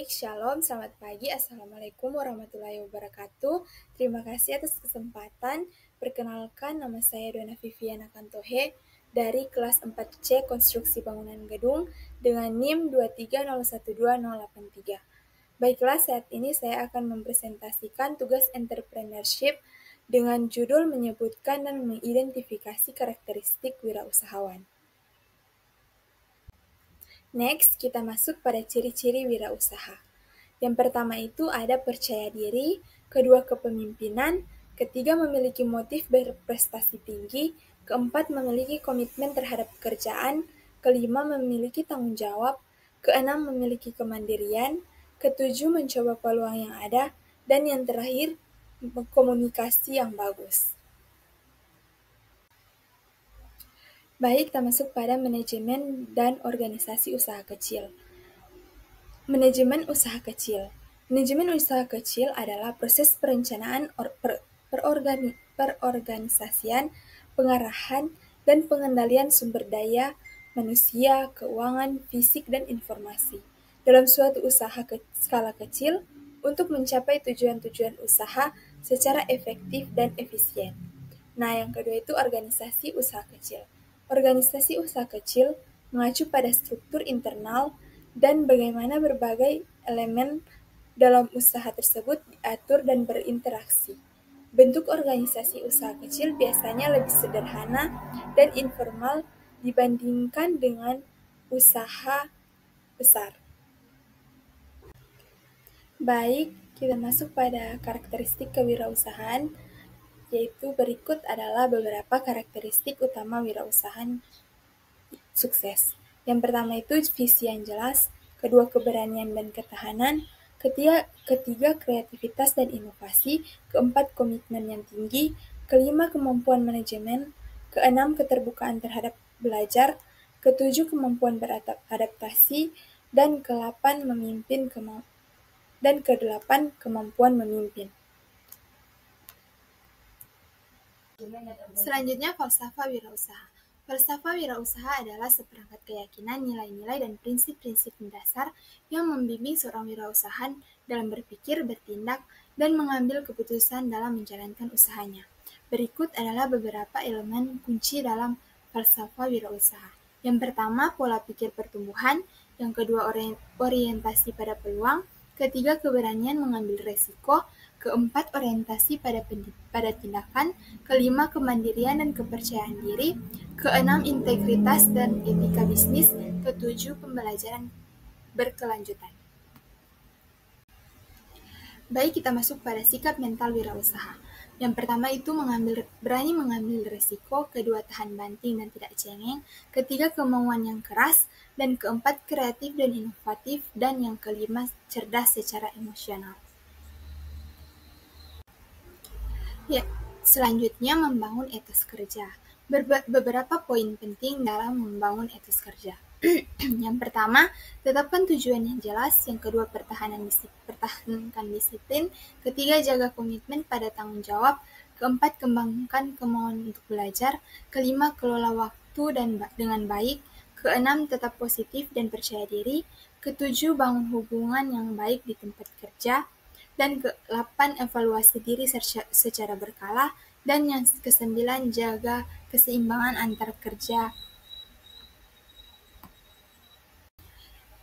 Baik, Shalom, selamat pagi, Assalamualaikum warahmatullahi wabarakatuh. Terima kasih atas kesempatan. Perkenalkan, nama saya Dona Viviana Kantohe dari kelas 4C Konstruksi Bangunan Gedung dengan NIM 2301283. Baiklah, saat ini saya akan mempresentasikan tugas entrepreneurship dengan judul menyebutkan dan mengidentifikasi karakteristik wirausahawan. Next, kita masuk pada ciri-ciri wirausaha. Yang pertama itu ada percaya diri, kedua kepemimpinan, ketiga memiliki motif berprestasi tinggi, keempat memiliki komitmen terhadap pekerjaan, kelima memiliki tanggung jawab, keenam memiliki kemandirian, ketujuh mencoba peluang yang ada, dan yang terakhir komunikasi yang bagus. Baik, kita masuk pada manajemen dan organisasi usaha kecil. Manajemen usaha kecil. Manajemen usaha kecil adalah proses perencanaan, perorganisasian, pengarahan, dan pengendalian sumber daya, manusia, keuangan, fisik, dan informasi dalam suatu usaha skala kecil untuk mencapai tujuan-tujuan usaha secara efektif dan efisien. Nah, yang kedua itu organisasi usaha kecil. Organisasi usaha kecil mengacu pada struktur internal dan bagaimana berbagai elemen dalam usaha tersebut diatur dan berinteraksi. Bentuk organisasi usaha kecil biasanya lebih sederhana dan informal dibandingkan dengan usaha besar. Baik, kita masuk pada karakteristik kewirausahaan, yaitu berikut adalah beberapa karakteristik utama wirausahaan sukses. Yang pertama itu visi yang jelas, kedua keberanian dan ketahanan, ketiga kreativitas dan inovasi, keempat komitmen yang tinggi, kelima kemampuan manajemen, keenam keterbukaan terhadap belajar, ketujuh kemampuan beradaptasi, dan kedelapan kemampuan memimpin. Selanjutnya, falsafah wirausaha. Falsafah wirausaha adalah seperangkat keyakinan, nilai-nilai, dan prinsip-prinsip mendasar yang membimbing seorang wirausahaan dalam berpikir, bertindak, dan mengambil keputusan dalam menjalankan usahanya. Berikut adalah beberapa elemen kunci dalam falsafah wirausaha. Yang pertama, pola pikir pertumbuhan. Yang kedua, orientasi pada peluang. Ketiga, keberanian mengambil resiko. Keempat, orientasi pada tindakan. Kelima, kemandirian dan kepercayaan diri. Keenam, integritas dan etika bisnis. Ketujuh, pembelajaran berkelanjutan. Baik, kita masuk pada sikap mental wirausaha. Yang pertama itu berani mengambil resiko, kedua tahan banting dan tidak cengeng, ketiga kemauan yang keras, dan keempat kreatif dan inovatif, dan yang kelima cerdas secara emosional. Ya, selanjutnya membangun etos kerja. Beberapa poin penting dalam membangun etos kerja. Yang pertama, tetapkan tujuan yang jelas. Yang kedua, pertahankan disiplin. Ketiga, jaga komitmen pada tanggung jawab. Keempat, kembangkan kemauan untuk belajar. Kelima, kelola waktu dengan baik. Keenam, tetap positif dan percaya diri. Ketujuh, bangun hubungan yang baik di tempat kerja. Dan ke-8, evaluasi diri secara berkala. Dan yang ke-9, jaga keseimbangan antar kerja.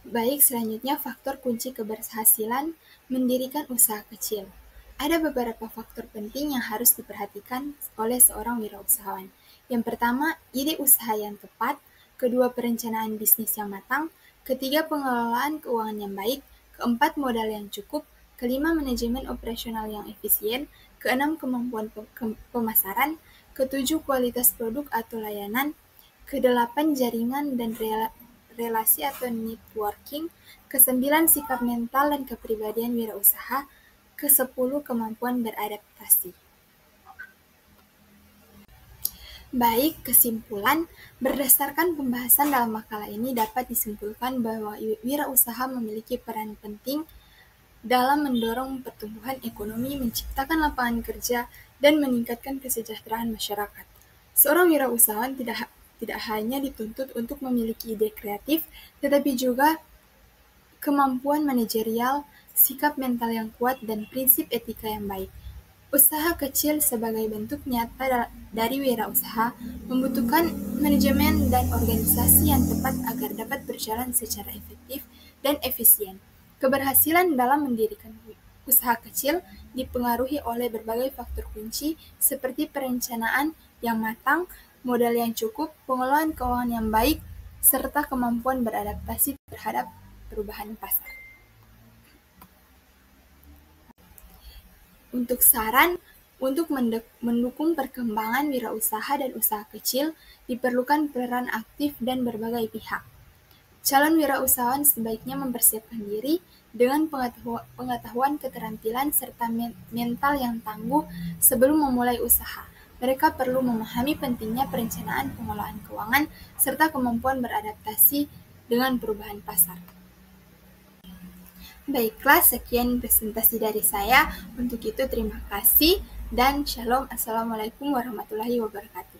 Baik, selanjutnya faktor kunci keberhasilan mendirikan usaha kecil. Ada beberapa faktor penting yang harus diperhatikan oleh seorang wirausahawan. Yang pertama, ide usaha yang tepat. Kedua, perencanaan bisnis yang matang. Ketiga, pengelolaan keuangan yang baik. Keempat, modal yang cukup. Kelima, manajemen operasional yang efisien. Keenam, kemampuan pemasaran. Ketujuh, kualitas produk atau layanan. Kedelapan, jaringan dan relasi atau networking. Ke-9, sikap mental dan kepribadian wirausaha. Ke-10, kemampuan beradaptasi. Baik, kesimpulan, berdasarkan pembahasan dalam makalah ini dapat disimpulkan bahwa wirausaha memiliki peran penting dalam mendorong pertumbuhan ekonomi, menciptakan lapangan kerja, dan meningkatkan kesejahteraan masyarakat. Seorang wirausahawan tidak hanya dituntut untuk memiliki ide kreatif, tetapi juga kemampuan manajerial, sikap mental yang kuat, dan prinsip etika yang baik. Usaha kecil sebagai bentuk nyata dari wirausaha membutuhkan manajemen dan organisasi yang tepat agar dapat berjalan secara efektif dan efisien. Keberhasilan dalam mendirikan usaha kecil dipengaruhi oleh berbagai faktor kunci seperti perencanaan yang matang, modal yang cukup, pengelolaan keuangan yang baik, serta kemampuan beradaptasi terhadap perubahan pasar. Untuk saran, untuk mendukung perkembangan wirausaha dan usaha kecil, diperlukan peran aktif dan berbagai pihak. Calon wirausahawan sebaiknya mempersiapkan diri dengan pengetahuan, keterampilan, serta mental yang tangguh sebelum memulai usaha. Mereka perlu memahami pentingnya perencanaan, pengelolaan keuangan, serta kemampuan beradaptasi dengan perubahan pasar. Baiklah, sekian presentasi dari saya. Untuk itu, terima kasih dan shalom. Assalamualaikum warahmatullahi wabarakatuh.